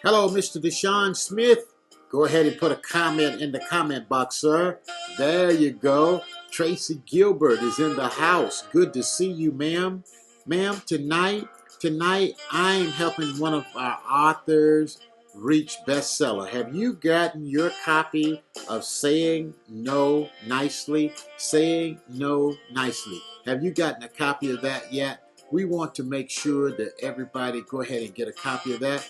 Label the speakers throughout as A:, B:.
A: Hello, Mr. Deshaun Smith. Go ahead and put a comment in the comment box, sir. There you go. Tracy Gilbert is in the house. Good to see you, ma'am. Ma'am, tonight I'm helping one of our authors reach bestseller. Have you gotten your copy of Saying No Nicely? Saying No Nicely. Have you gotten a copy of that yet? We want to make sure that everybody go ahead and get a copy of that.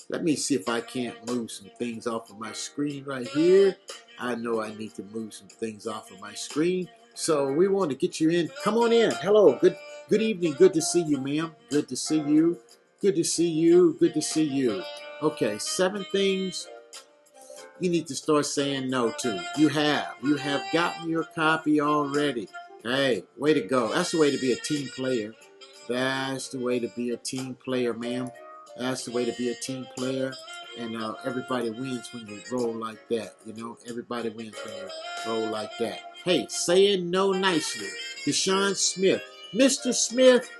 A: Let me see if I can't move some things off of my screen right here. I know I need to move some things off of my screen. So we want to get you in. Come on in. Hello. Good evening. Good to see you, ma'am. Good to see you. Good to see you. Good to see you. Okay, 7 things you need to start saying no to. You have gotten your copy already. Hey, way to go. That's the way to be a team player. That's the way to be a team player, ma'am. That's the way to be a team player. And everybody wins when you roll like that. Everybody wins when you roll like that. Hey, saying no nicely. Deshaun Smith. Mr. Smith,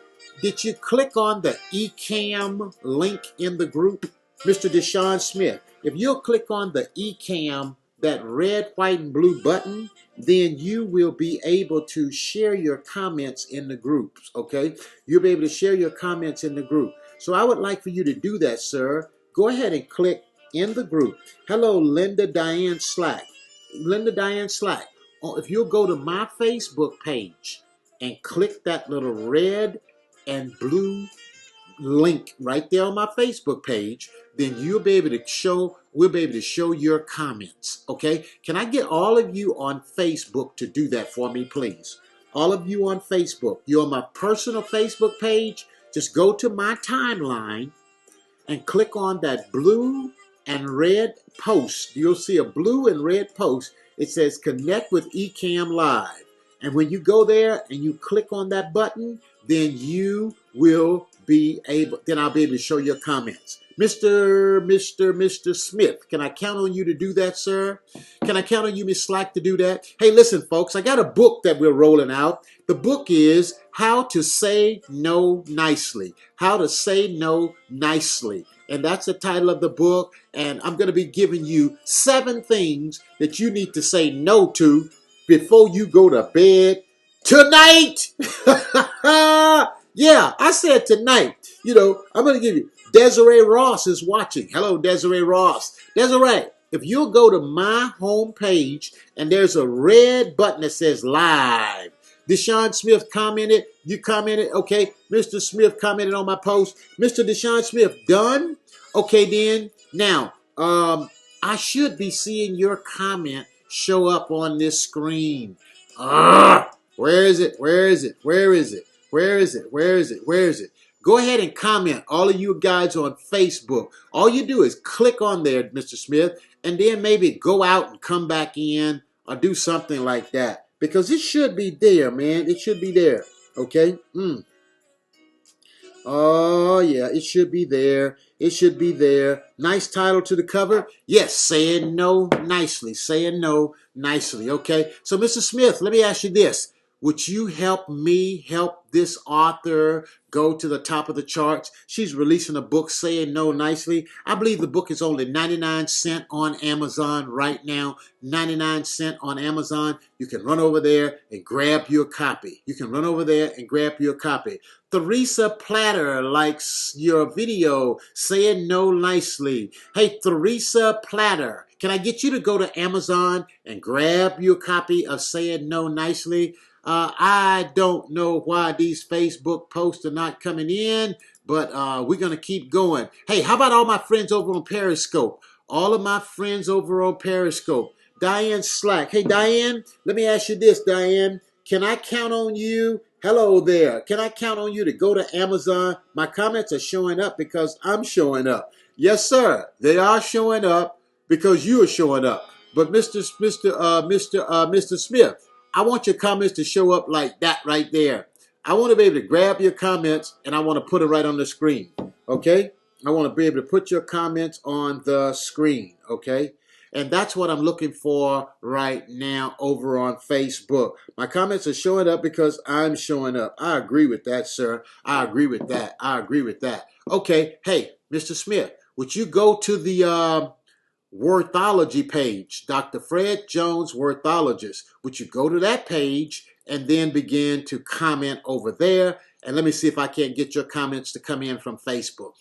A: did you click on the eCam link in the group? Mr. Deshaun Smith, if you'll click on the eCam, that red, white, and blue button, then you will be able to share your comments in the groups, okay? You'll be able to share your comments in the group. So I would like for you to do that, sir. Go ahead and click in the group. Hello, Linda Diane Slack. Linda Diane Slack. If you'll go to my Facebook page and click that little red and blue link right there on my Facebook page, then we'll be able to show your comments. Okay? Can I get all of you on Facebook to do that for me, please? All of you on Facebook. You're on my personal Facebook page. Just go to my timeline and click on that blue and red post. You'll see a blue and red post. It says connect with eCam Live. And when you go there and you click on that button, then you will be able, then I'll be able to show your comments. Mr. Smith, can I count on you to do that, sir? Can I count on you, Miss Slack, to do that? Hey, listen, folks, I got a book that we're rolling out. The book is How to Say No Nicely. How to Say No Nicely. And that's the title of the book. And I'm going to be giving you 7 things that you need to say no to before you go to bed tonight. Yeah, I said tonight. I'm going to give you. Desiree Ross is watching. Hello, Desiree Ross. Desiree, if you'll go to my home page and there's a red button that says live. Deshaun Smith commented. You commented. Okay. Mr. Smith commented on my post. Mr. Deshaun Smith, done? Okay, then. Now, I should be seeing your comment show up on this screen. Where is it? Where is it? Where is it? Where is it? Where is it? Where is it? Go ahead and comment, all of you guys on Facebook. All you do is click on there, Mr. Smith, and then maybe go out and come back in or do something like that. Because it should be there, man. It should be there. Okay? Oh, yeah, it should be there. It should be there. Nice title to the cover. Yes, saying no nicely. Saying no nicely. Okay? So, Mr. Smith, let me ask you this. Would you help me help this author go to the top of the charts? She's releasing a book, Saying No Nicely. I believe the book is only 99 cents on Amazon right now. 99 cents on Amazon. You can run over there and grab your copy. You can run over there and grab your copy. Theresa Platter likes your video, Saying No Nicely. Hey, Theresa Platter, can I get you to go to Amazon and grab your copy of Saying No Nicely? I don't know why these Facebook posts are not coming in, but we're going to keep going. Hey, how about all my friends over on Periscope? All of my friends over on Periscope. Diane Slack. Hey, Diane, let me ask you this, Diane. Can I count on you? Hello there. Can I count on you to go to Amazon? My comments are showing up because I'm showing up. Yes, sir. They are showing up because you are showing up. But Mr. Smith, I want your comments to show up like that right there. I want to be able to grab your comments and I want to put it right on the screen. Okay? I want to be able to put your comments on the screen. Okay? And that's what I'm looking for right now over on Facebook. My comments are showing up because I'm showing up. I agree with that, sir. I agree with that. I agree with that. Okay. Hey, Mr. Smith, would you go to the Worthology page, Dr. Fred Jones Worthologist? Would you go to that page and then begin to comment over there? And let me see if I can't get your comments to come in from Facebook.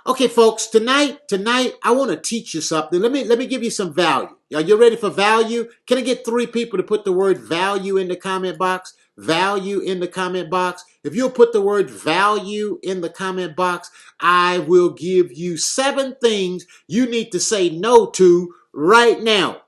A: Okay, folks, tonight, I want to teach you something. Let me give you some value. Are you ready for value? Can I get 3 people to put the word value in the comment box? Value in the comment box. If you'll put the word value in the comment box, I will give you 7 things you need to say no to right now,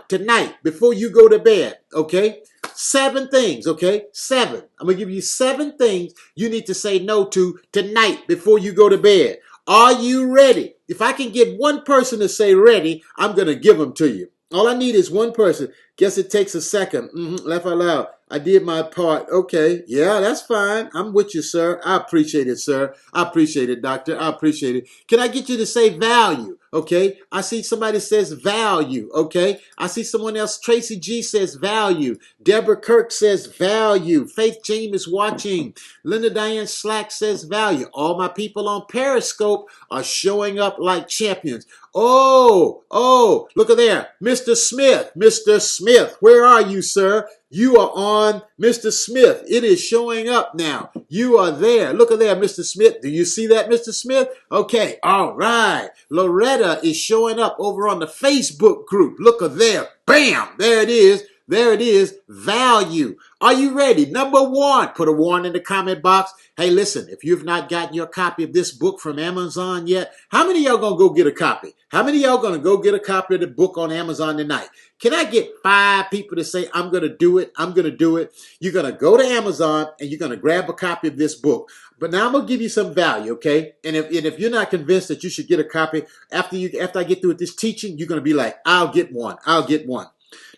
A: tonight, before you go to bed, okay? 7 things, okay? 7. I'm going to give you 7 things you need to say no to tonight before you go to bed. Are you ready? If I can get one person to say ready, I'm going to give them to you. All I need is one person. Guess it takes a second. Laugh out loud. I did my part. Okay. Yeah, that's fine. I'm with you, sir. I appreciate it, sir. I appreciate it, doctor. I appreciate it. Can I get you to say value? Okay. I see somebody says value. Okay. I see someone else. Tracy G says value. Deborah Kirk says value. Faith James is watching. Linda Diane Slack says value. All my people on Periscope are showing up like champions. Oh, look at there. Mr. Smith, where are you, sir? You are on Mr. Smith. It is showing up now. You are there. Look at there, Mr. Smith. Do you see that, Mr. Smith? Okay, all right. Loretta is showing up over on the Facebook group. Look at there. Bam, there it is. There it is. Value. Are you ready? Number 1. Put a 1 in the comment box. Hey, listen, if you've not gotten your copy of this book from Amazon yet, how many of y'all going to go get a copy? How many of y'all going to go get a copy of the book on Amazon tonight? Can I get 5 people to say, I'm going to do it? I'm going to do it. You're going to go to Amazon and you're going to grab a copy of this book. But now I'm going to give you some value, okay? And if you're not convinced that you should get a copy, after I get through with this teaching, you're going to be like, I'll get one. I'll get one.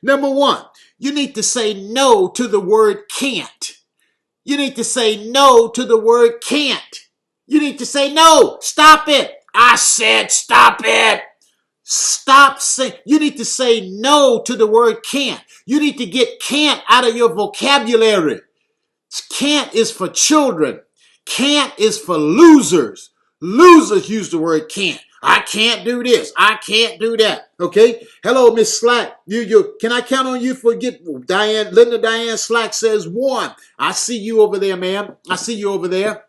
A: Number 1, you need to say no to the word can't. You need to say no to the word can't. You need to say no. Stop it. I said stop it. Stop saying. You need to say no to the word can't. You need to get can't out of your vocabulary. Can't is for children. Can't is for losers. Losers use the word can't. I can't do this. I can't do that. Okay. Hello, Miss Slack. Can I count on you for Diane? Linda Diane Slack says 1. I see you over there, ma'am. I see you over there.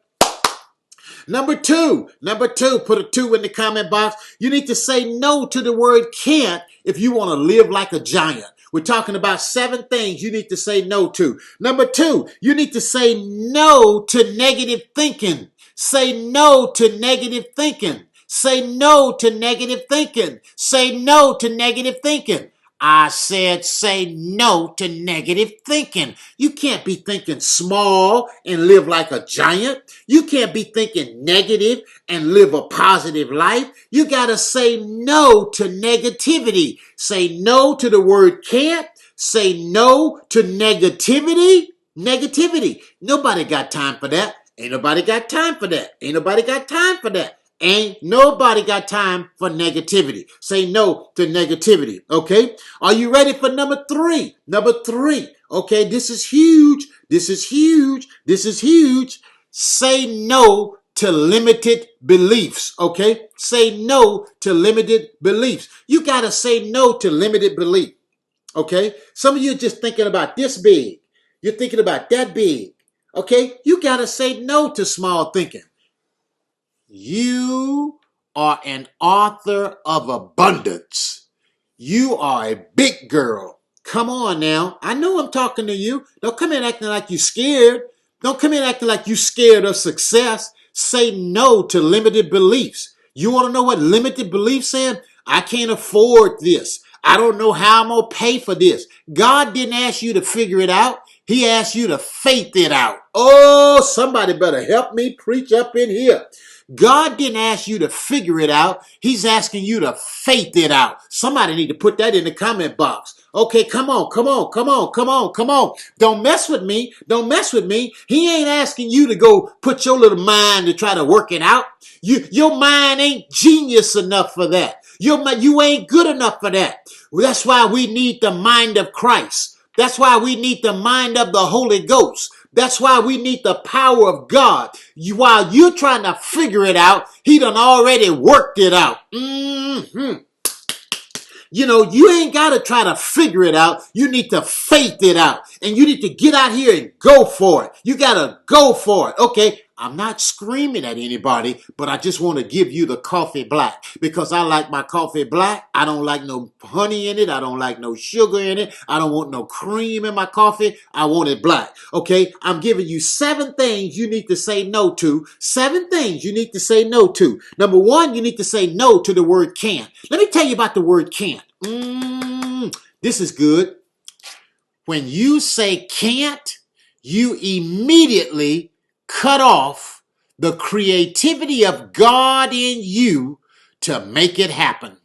A: Number 2, put a 2 in the comment box. You need to say no to the word can't if you want to live like a giant. We're talking about 7 things you need to say no to. Number 2, you need to say no to negative thinking. Say no to negative thinking. Say no to negative thinking. Say no to negative thinking. I said say no to negative thinking. You can't be thinking small and live like a giant. You can't be thinking negative and live a positive life. You got to say no to negativity. Say no to the word can't. Say no to negativity. Negativity. Nobody got time for that. Ain't nobody got time for that. Ain't nobody got time for that. Ain't nobody got time for negativity. Say no to negativity. Okay. Are you ready for number 3? Number 3. Okay. This is huge. This is huge. This is huge. Say no to limited beliefs. Okay. Say no to limited beliefs. You got to say no to limited belief. Okay. Some of you are just thinking about this big. You're thinking about that big. Okay. You got to say no to small thinking. You are an author of abundance. You are a big girl. Come on now. I know I'm talking to you. Don't come in acting like you're scared. Don't come in acting like you're scared of success. Say no to limited beliefs. You want to know what limited beliefs is? I can't afford this. I don't know how I'm going to pay for this. God didn't ask you to figure it out. He asked you to faith it out. Oh, somebody better help me preach up in here. God didn't ask you to figure it out. He's asking you to faith it out. Somebody need to put that in the comment box. Okay, come on. Don't mess with me. Don't mess with me. He ain't asking you to go put your little mind to try to work it out. Your mind ain't genius enough for that. You ain't good enough for that. That's why we need the mind of Christ. That's why we need the mind of the Holy Ghost. That's why we need the power of God. While you're trying to figure it out, he done already worked it out. You know, you ain't got to try to figure it out. You need to faith it out. And you need to get out here and go for it. You got to go for it. Okay, I'm not screaming at anybody, but I just want to give you the coffee black because I like my coffee black. I don't like no honey in it. I don't like no sugar in it. I don't want no cream in my coffee. I want it black. Okay, I'm giving you 7 things you need to say no to. 7 things you need to say no to. Number 1, you need to say no to the word can't. Let me tell you about the word can't. This is good. When you say can't, you immediately cut off the creativity of God in you to make it happen.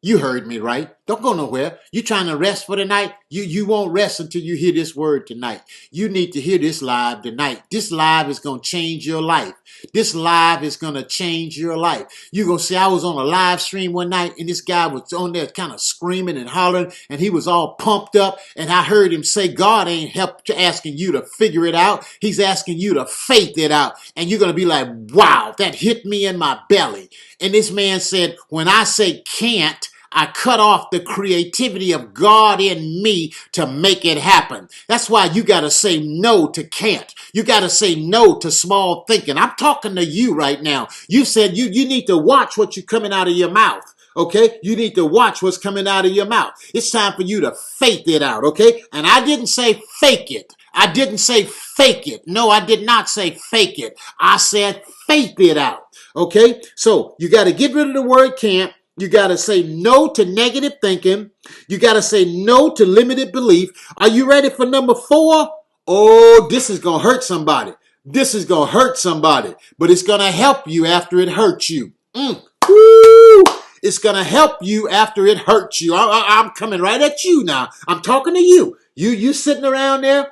A: You heard me right. Don't go nowhere. You trying to rest for the night? You won't rest until you hear this word tonight. You need to hear this live tonight. This live is going to change your life. This live is going to change your life. You're going to see, I was on a live stream one night and this guy was on there kind of screaming and hollering and he was all pumped up. And I heard him say, God ain't asking you to figure it out. He's asking you to faith it out. And you're going to be like, wow, that hit me in my belly. And this man said, when I say can't, I cut off the creativity of God in me to make it happen. That's why you got to say no to can't. You got to say no to small thinking. I'm talking to you right now. You said you need to watch what you're coming out of your mouth. Okay, you need to watch what's coming out of your mouth. It's time for you to faith it out. Okay, and I didn't say fake it. I didn't say fake it. No, I did not say fake it. I said faith it out. Okay, so you got to get rid of the word can't. You got to say no to negative thinking. You got to say no to limited belief. Are you ready for number 4? Oh, this is going to hurt somebody. This is going to hurt somebody, but it's going to help you after it hurts you. Woo! It's going to help you after it hurts you. I'm coming right at you now. I'm talking to you. You sitting around there.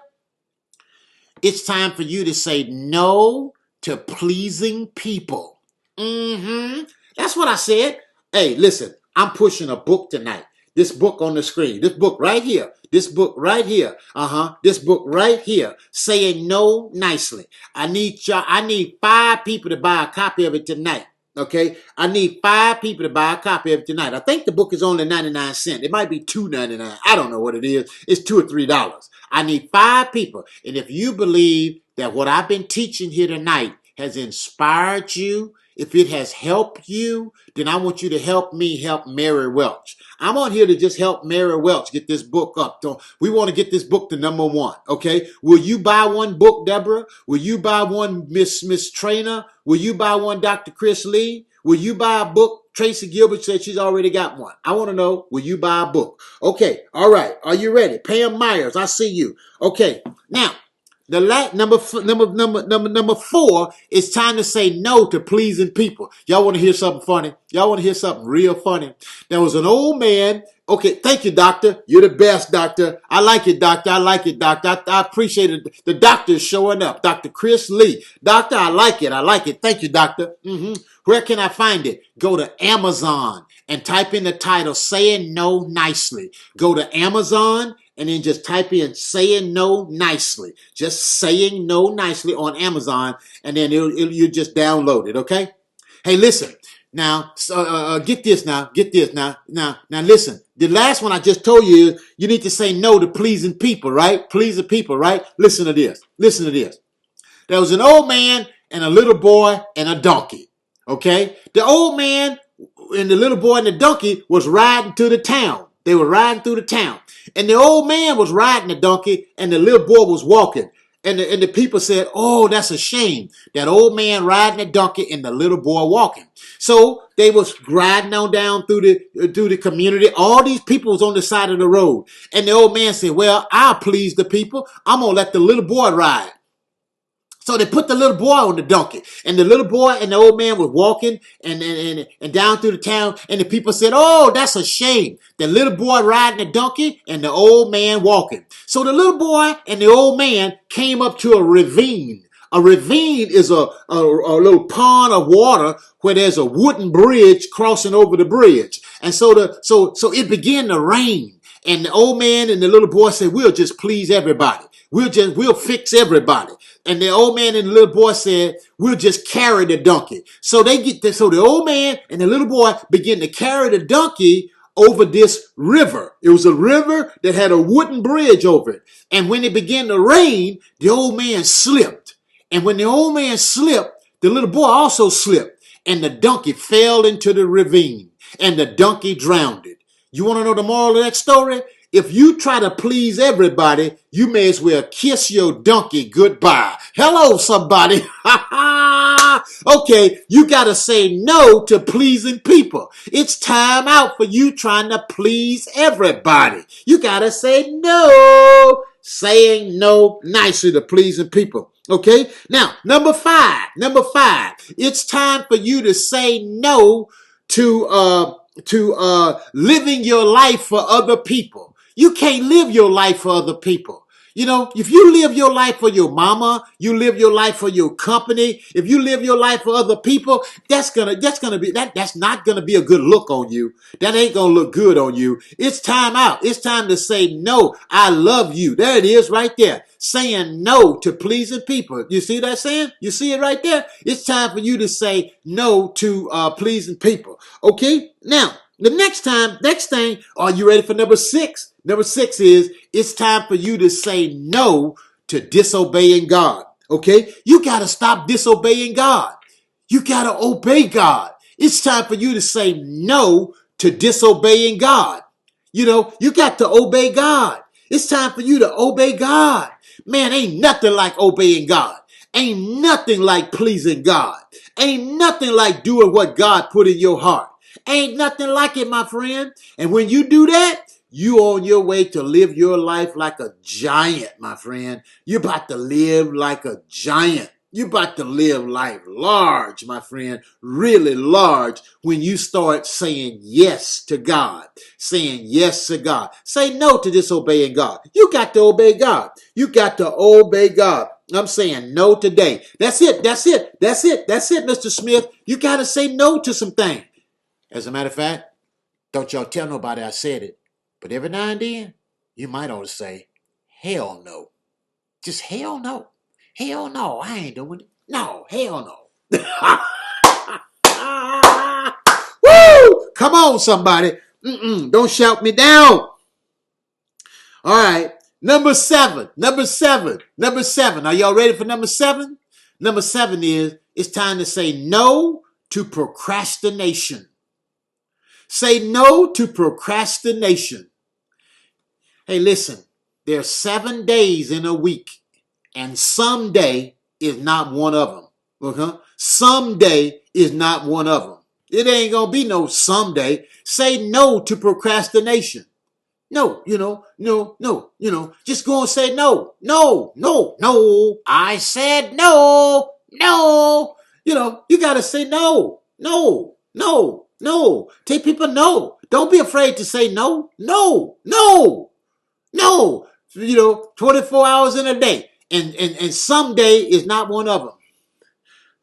A: It's time for you to say no to pleasing people. That's what I said. Hey, listen, I'm pushing a book tonight. This book on the screen. This book right here. This book right here. This book right here. Saying no nicely. I need 5 people to buy a copy of it tonight. Okay? I need 5 people to buy a copy of it tonight. I think the book is only 99 cents. It might be $2.99. I don't know what it is. It's $2 or $3. I need 5 people. And if you believe that what I've been teaching here tonight has inspired you, if it has helped you, then I want you to help me help Mary Welch. I'm on here to just help Mary Welch get this book up. We want to get this book to number 1, okay? Will you buy one book, Deborah? Will you buy one, Miss Trainer? Will you buy one, Dr. Chris Lee? Will you buy a book? Tracy Gilbert said she's already got one. I want to know, will you buy a book? Okay, all right. Are you ready? Pam Myers, I see you. Okay, now, the number 4 is time to say no to pleasing people. Y'all want to hear something funny? Y'all want to hear something real funny? There was an old man. Okay, thank you, doctor. You're the best, doctor. I like it, doctor. I like it, doctor. I appreciate it. The doctor's showing up. Dr. Chris Lee. Doctor, I like it. I like it. Thank you, doctor. Where can I find it? Go to Amazon and type in the title, Saying No Nicely. Go to Amazon and then just type in Saying No Nicely. Just Saying No Nicely on Amazon, and then you just download it, okay? Hey, listen. Now, get this now. Get this now. Now, listen. The last one I just told you is you need to say no to pleasing people, right? Pleasing people, right? Listen to this. Listen to this. There was an old man and a little boy and a donkey, okay? The old man and the little boy and the donkey was riding to the town. They were riding through the town. And the old man was riding the donkey and the little boy was walking. And the people said, oh, that's a shame. That old man riding the donkey and the little boy walking. So they was riding on down through the community. All these people was on the side of the road. And the old man said, well, I'll please the people. I'm going to let the little boy ride. So they put the little boy on the donkey, and the little boy and the old man was walking and down through the town, and the people said, oh, that's a shame. The little boy riding the donkey and the old man walking. So the little boy and the old man came up to a ravine. A ravine is a little pond of water where there's a wooden bridge crossing over the bridge. And so it began to rain. And the old man and the little boy said, we'll just please everybody. We'll fix everybody. And the old man and the little boy said, we'll just carry the donkey. So so the old man and the little boy begin to carry the donkey over this river. It was a river that had a wooden bridge over it. And when it began to rain, the old man slipped. And when the old man slipped, the little boy also slipped. And the donkey fell into the ravine. And the donkey drowned it. You want to know the moral of that story? If you try to please everybody, you may as well kiss your donkey goodbye. Hello, somebody. Okay, you got to say no to pleasing people. It's time out for you trying to please everybody. You got to say no. Saying no nicely to pleasing people. Okay, now, number five, it's time for you to say no to living your life for other people. You can't live your life for other people. You know, if you live your life for your mama, you live your life for your company, if you live your life for other people, that's not gonna be a good look on you. That ain't gonna look good on you. It's time out. It's time to say no. I love you. There it is right there. Saying no to pleasing people. You see that saying? You see it right there? It's time for you to say no to pleasing people. Okay? Now, the next thing, are you ready for number 6? Number 6 is, it's time for you to say no to disobeying God. Okay? You got to stop disobeying God. You got to obey God. It's time for you to say no to disobeying God. You know, you got to obey God. It's time for you to obey God. Man, ain't nothing like obeying God. Ain't nothing like pleasing God. Ain't nothing like doing what God put in your heart. Ain't nothing like it, my friend. And when you do that, you on your way to live your life like a giant, my friend. You're about to live like a giant. You're about to live life large, my friend, really large when you start saying yes to God, saying yes to God. Say no to disobeying God. You got to obey God. You got to obey God. I'm saying no today. That's it, Mr. Smith. You got to say no to some things. As a matter of fact, don't y'all tell nobody I said it. But every now and then, you might ought to say, hell no. Just hell no. Hell no, I ain't doing it. No, hell no. Woo! Come on, somebody. Don't shout me down. All right. Number seven. Are y'all ready for number 7? Number 7 is, it's time to say no to procrastination. Say no to procrastination. Hey, listen, there's 7 days in a week, and someday is not one of them. Okay? Someday is not one of them. It ain't gonna be no someday. Say no to procrastination. No, no. Just go and say no. No. I said no. You gotta say no. No. Tell people no. Don't be afraid to say no. No. 24 hours in a day. And someday is not one of them.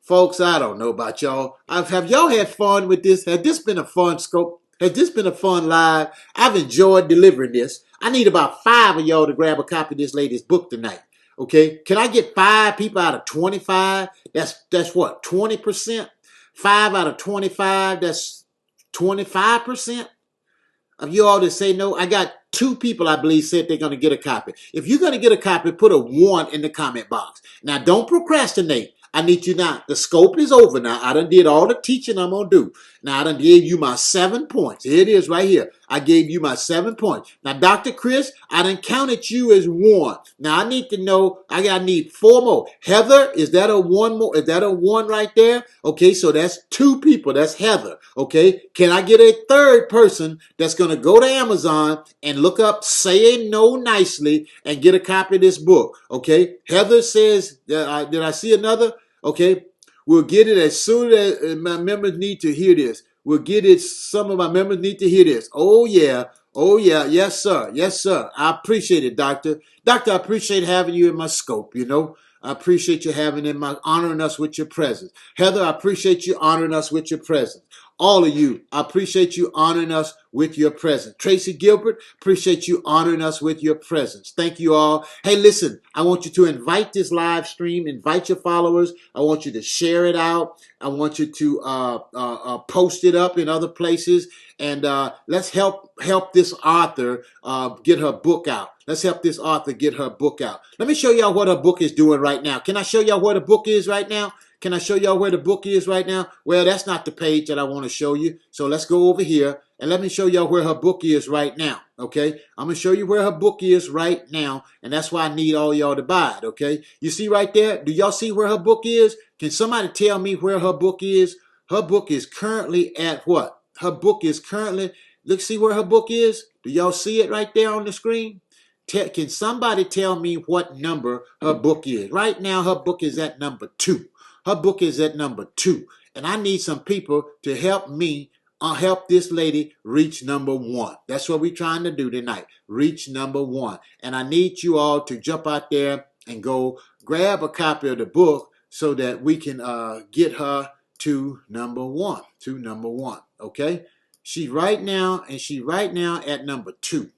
A: Folks, I don't know about y'all. Have y'all had fun with this? Has this been a fun scope? Has this been a fun live? I've enjoyed delivering this. I need about 5 of y'all to grab a copy of this lady's book tonight. Okay? Can I get 5 people out of 25? That's what? 20%? 5 out of 25, that's 25% of you all that say no. I got 2 people, I believe, said they're going to get a copy. If you're going to get a copy, put a 1 in the comment box. Now, don't procrastinate. I need you now. The scope is over now. I done did all the teaching I'm going to do. Now, I done gave you my 7 points. Here it is right here. I gave you my 7 points. Now, Dr. Chris, I done counted you as 1. Now, I need to know, I need 4 more. Heather, is that a 1 more? Is that a 1 right there? Okay, so that's 2 people. That's Heather. Okay, can I get a 3rd person that's going to go to Amazon and look up Saying No Nicely and get a copy of this book? Okay, Heather says, did I see another? Okay, we'll get it as soon as my members need to hear this. We'll get it. Some of my members need to hear this. Oh, yeah. Yes, sir. I appreciate it, Doctor. Doctor, I appreciate having you in my scope, I appreciate you honoring us with your presence. Heather, I appreciate you honoring us with your presence. all of you, I appreciate you honoring us with your presence. Tracy Gilbert, appreciate you honoring us with your presence. Thank you all. Hey, listen, I want you to invite this live stream, invite your followers. I want you to share it out. I want you to post it up in other places. And let's help this author get her book out. Let's help this author get her book out. Let me show y'all what her book is doing right now. Can I show y'all where the book is right now? Can I show y'all where the book is right now? Well, that's not the page that I want to show you. So let's go over here and let me show y'all where her book is right now. Okay, I'm going to show you where her book is right now. And that's why I need all y'all to buy it. Okay, you see right there? Do y'all see where her book is? Can somebody tell me where her book is? Her book is currently at what? Her book is currently, see where her book is? Do y'all see it right there on the screen? Can somebody tell me what number her book is? Right now, her book is at number 2. Her book is at number 2. And I need some people to help me help this lady reach number 1. That's what we're trying to do tonight. Reach number 1. And I need you all to jump out there and go grab a copy of the book so that we can get her to number 1. To number 1. Okay? She's right now at number 2.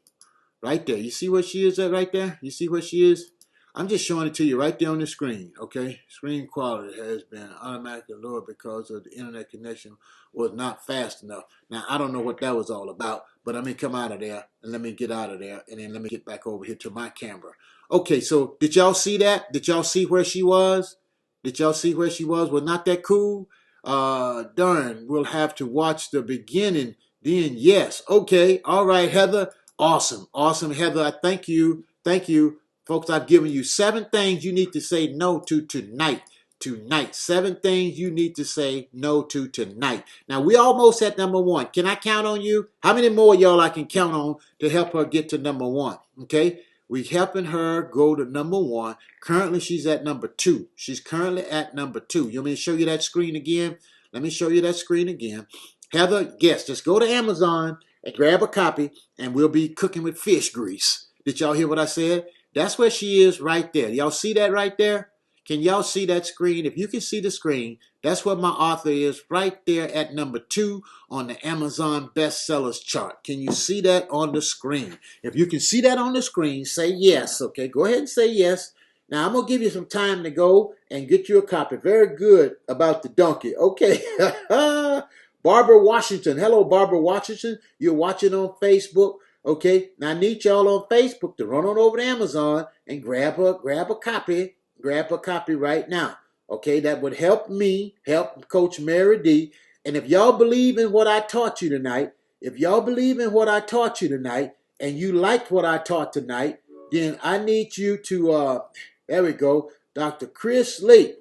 A: Right there. You see where she is at right there? You see where she is? I'm just showing it to you right there on the screen, okay? Screen quality has been automatically lowered because of the internet connection was not fast enough. Now, I don't know what that was all about, but let me come out of there and let me get out of there and then let me get back over here to my camera. Okay, so did y'all see that? Did y'all see where she was? Did y'all see where she was? Was not that cool? Darn, we'll have to watch the beginning then. Yes. Okay. All right, Heather. Awesome. Awesome, Heather. I thank you. Thank you. Folks, I've given you 7 things you need to say no to tonight. Tonight. 7 things you need to say no to tonight. Now, we almost at number 1. Can I count on you? How many more y'all I can count on to help her get to number 1? Okay? We're helping her go to number 1. Currently, she's at number 2. She's currently at number 2. You want me to show you that screen again? Let me show you that screen again. Heather, yes, just go to Amazon and grab a copy, and we'll be cooking with fish grease. Did y'all hear what I said? That's where she is right there. Y'all see that right there? Can y'all see that screen? If you can see the screen, that's where my author is right there at number 2 on the Amazon bestsellers chart. Can you see that on the screen? If you can see that on the screen, say yes. Okay, go ahead and say yes. Now, I'm going to give you some time to go and get you a copy. Very good about the donkey. Okay. Barbara Washington. Hello, Barbara Washington. You're watching on Facebook. Okay. Now, I need y'all on Facebook to run on over to Amazon and grab a copy. Grab a copy right now. Okay. That would help me, help Coach Mary D. And if y'all believe in what I taught you tonight, and you liked what I taught tonight, then I need you to, there we go, Dr. Chris Lee.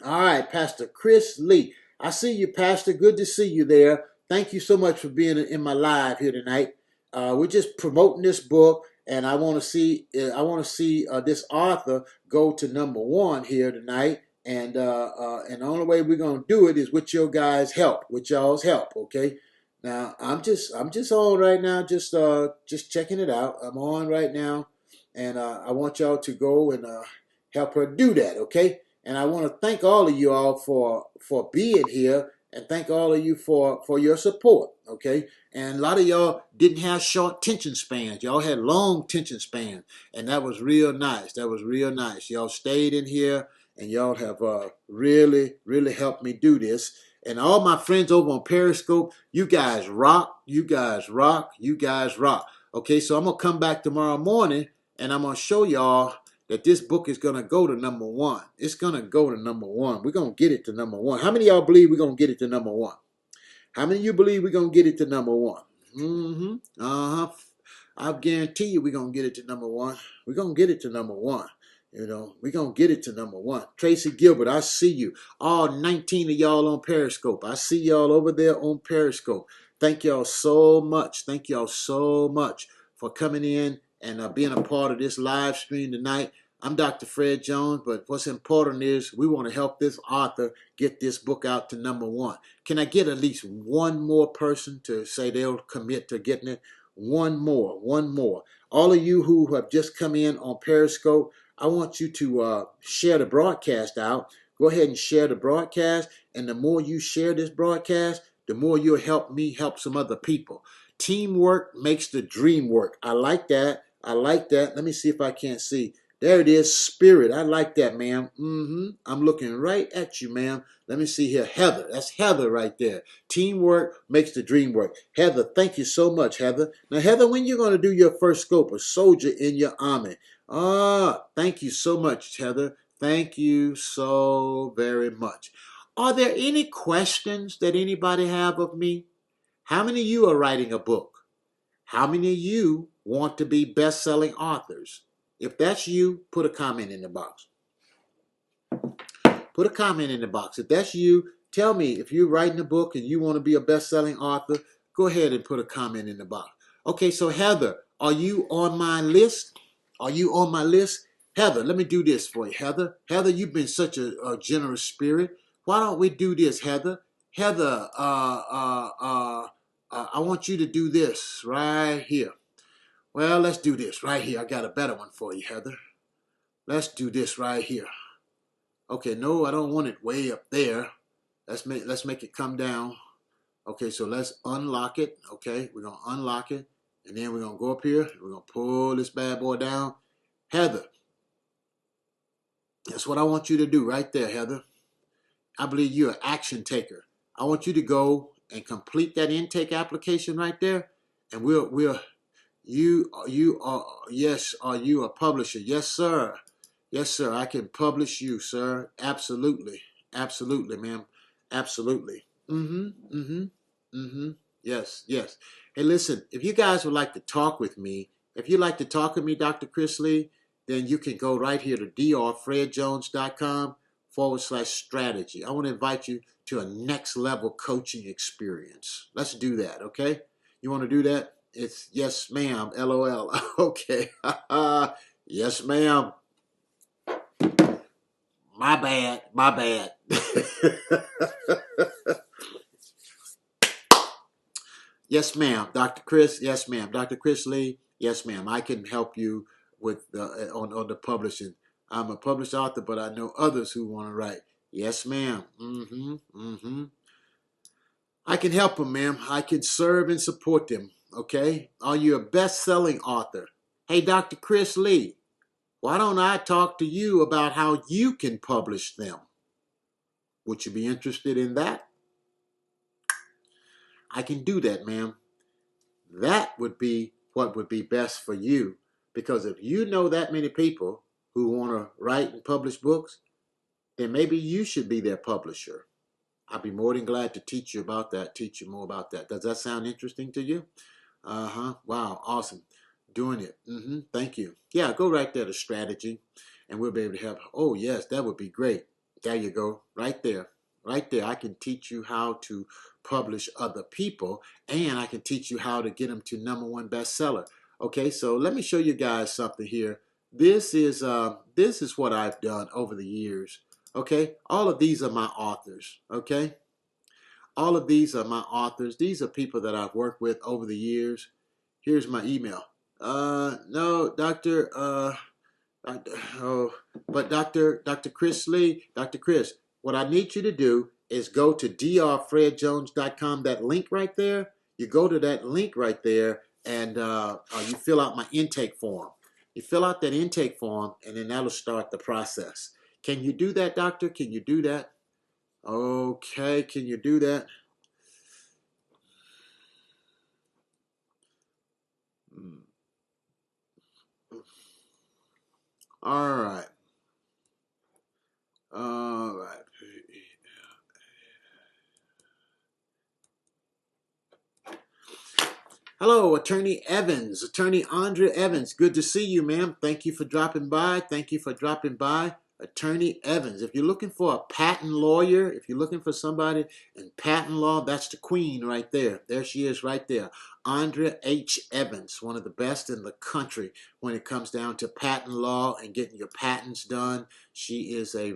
A: All right, Pastor Chris Lee. I see you, Pastor. Good to see you there. Thank you so much for being in my live here tonight. We're just promoting this book, and I want to see this author go to number 1 here tonight. And the only way we're gonna do it is with your guys' help, with y'all's help. Okay. Now I'm just on right now, just checking it out. I'm on right now, and I want y'all to go and help her do that. Okay. And I want to thank all of you all for being here, and thank all of you for your support, okay? And a lot of y'all didn't have short attention spans. Y'all had long attention spans, and that was real nice. That was real nice. Y'all stayed in here, and y'all have really, really helped me do this. And all my friends over on Periscope, you guys rock. You guys rock. You guys rock. Okay, so I'm going to come back tomorrow morning, and I'm going to show y'all that this book is going to go to number 1. It's going to go to number 1. We're going to get it to number 1. How many of y'all believe we're going to get it to number 1? How many of you believe we're going to get it to number 1? I guarantee you we're going to get it to number 1. We're going to get it to number 1. You know, we're going to get it to number 1. Tracy Gilbert, I see you. All 19 of y'all on Periscope. I see y'all over there on Periscope. Thank y'all so much. Thank y'all so much for coming in and being a part of this live stream tonight. I'm Dr. Fred Jones, but what's important is we want to help this author get this book out to number 1. Can I get at least one more person to say they'll commit to getting it? One more. All of you who have just come in on Periscope, I want you to share the broadcast out. Go ahead and share the broadcast, and the more you share this broadcast, the more you'll help me help some other people. Teamwork makes the dream work. I like that. I like that. Let me see if I can't see. There it is, spirit. I like that, ma'am. I'm looking right at you, ma'am. Let me see here. Heather. That's Heather right there. Teamwork makes the dream work. Heather, thank you so much, Heather. Now, Heather, when you going to do your first scope, a soldier in your army? Thank you so much, Heather. Thank you so very much. Are there any questions that anybody have of me? How many of you are writing a book? How many of you want to be best-selling authors? If that's you, put a comment in the box. Put a comment in the box. If that's you, tell me if you're writing a book and you want to be a best-selling author, go ahead and put a comment in the box. Okay, so Heather, are you on my list? Are you on my list? Heather, let me do this for you, Heather. Heather, you've been such a generous spirit. Why don't we do this, Heather? Heather, I want you to do this right here. Well, let's do this right here. I got a better one for you, Heather. Let's do this right here. Okay, no, I don't want it way up there. Let's make it come down. Okay, so let's unlock it. Okay, we're gonna unlock it, and then we're gonna go up here. We're gonna pull this bad boy down. Heather, that's what I want you to do right there, Heather. I believe you're an action taker. I want you to go and complete that intake application right there, and you are, yes, are you a publisher? Yes, sir. Yes, sir. I can publish you, sir. Absolutely. Absolutely, ma'am. Absolutely. Yes, yes. Hey, listen, if you guys would like to talk with me, if you'd like to talk with me, Dr. Chris Lee, then you can go right here to drfredjones.com/strategy. I want to invite you to a next level coaching experience. Let's do that, okay? You want to do that? It's yes, ma'am. LOL. Okay. Yes, ma'am. My bad. My bad. Yes, ma'am. Dr. Chris. Yes, ma'am. Dr. Chris Lee. Yes, ma'am. I can help you with on the publishing. I'm a published author, but I know others who want to write. Yes, ma'am. I can help them, ma'am. I can serve and support them. Okay? Are you a best-selling author? Hey, Dr. Chris Lee, why don't I talk to you about how you can publish them? Would you be interested in that? I can do that, ma'am. That would be what would be best for you. Because if you know that many people who want to write and publish books, then maybe you should be their publisher. I'd be more than glad to teach you about that, teach you more about that. Does that sound interesting to you? Wow, awesome. Doing it. Thank you. Yeah, go right there to strategy, and we'll be able to help. Oh, yes, that would be great. There you go. Right there. Right there. I can teach you how to publish other people, and I can teach you how to get them to #1 bestseller. Okay, so let me show you guys something here. This is what I've done over the years. Okay, all of these are my authors. Okay, all of these are my authors. These are people that I've worked with over the years. Here's my email. No, Dr. Chris Lee, Dr. Chris, what I need you to do is go to drfredjones.com, that link right there. You go to that link right there, and you fill out my intake form. You fill out that intake form, and then that'll start the process. Can you do that, doctor? Can you do that? Okay, can you do that? All right. All right. Hello, Attorney Evans, Attorney Andrea Evans. Good to see you, ma'am. Thank you for dropping by. Thank you for dropping by. Attorney Evans. If you're looking for a patent lawyer, if you're looking for somebody in patent law, that's the queen right there. There she is right there. Andrea H. Evans, one of the best in the country when it comes down to patent law and getting your patents done. She is a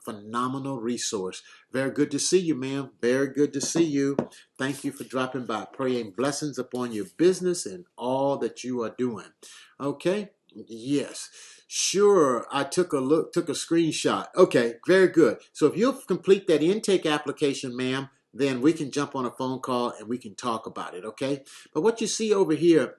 A: phenomenal resource. Very good to see you, ma'am. Very good to see you. Thank you for dropping by. Praying blessings upon your business and all that you are doing. Okay? Yes. Sure, I took a screenshot. Okay, very good. So if you'll complete that intake application, ma'am, then we can jump on a phone call and we can talk about it, okay? But what you see over here,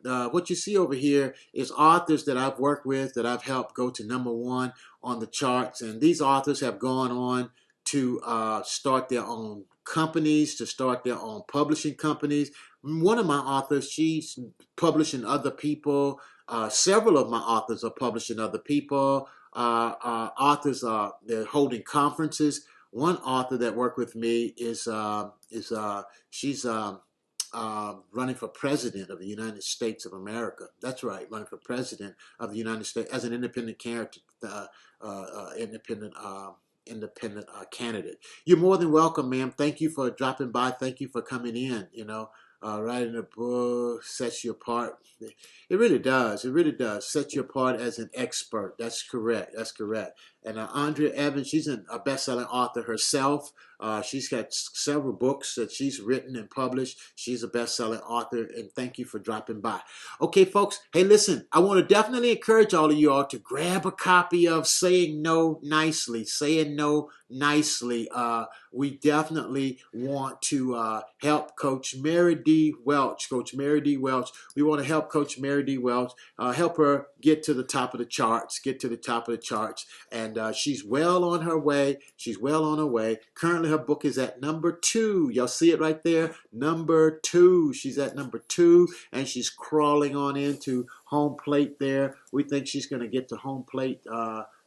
A: is authors that I've worked with, that I've helped go to #1 on the charts, and these authors have gone on to start their own companies, to start their own publishing companies. One of my authors, she's publishing other people. Several of my authors are publishing other people. Authors they're holding conferences. One author that worked with me is she's running for president of the United States of America. That's right, running for president of the United States as an independent character, independent candidate. You're more than welcome, ma'am. Thank you for dropping by. Thank you for coming in. Writing a book sets you apart. It really does. It really does set you apart as an expert. That's correct. That's correct. And Andrea Evans, she's a best-selling author herself. She's got several books that she's written and published. She's a best-selling author, and thank you for dropping by. Okay, folks. Hey, listen, I want to definitely encourage all of you all to grab a copy of Saying No Nicely. Saying No Nicely. We definitely want to help Coach Mary D. Welch. Coach Mary D. Welch. We want to help Coach Mary D. Welch, help her get to the top of the charts, and she's well on her way. She's well on her way. Currently, her book is at #2. Y'all see it right there? #2. She's at #2, and she's crawling on into home plate there. We think she's going to get to home plate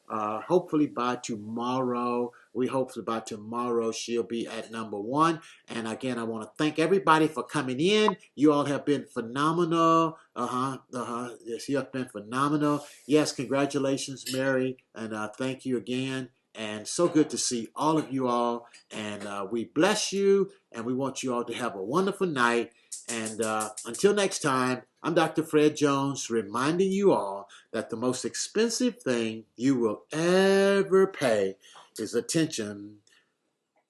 A: hopefully by tomorrow. Hopefully by tomorrow she'll be at #1. And again, I want to thank everybody for coming in. You all have been phenomenal. Yes, you have been phenomenal. Yes, congratulations, Mary, and thank you again. And so good to see all of you all. And we bless you, and we want you all to have a wonderful night. And until next time, I'm Dr. Fred Jones, reminding you all that the most expensive thing you will ever pay is attention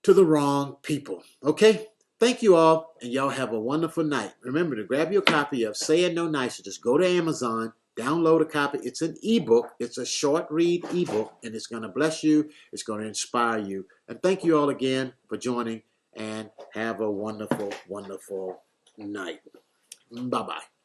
A: to the wrong people. Okay? Thank you all, and y'all have a wonderful night. Remember to grab your copy of Saying No Nicer. Just go to Amazon, download a copy. It's an ebook. It's a short read ebook, and it's going to bless you. It's going to inspire you. And thank you all again for joining, and have a wonderful, wonderful night. Bye-bye.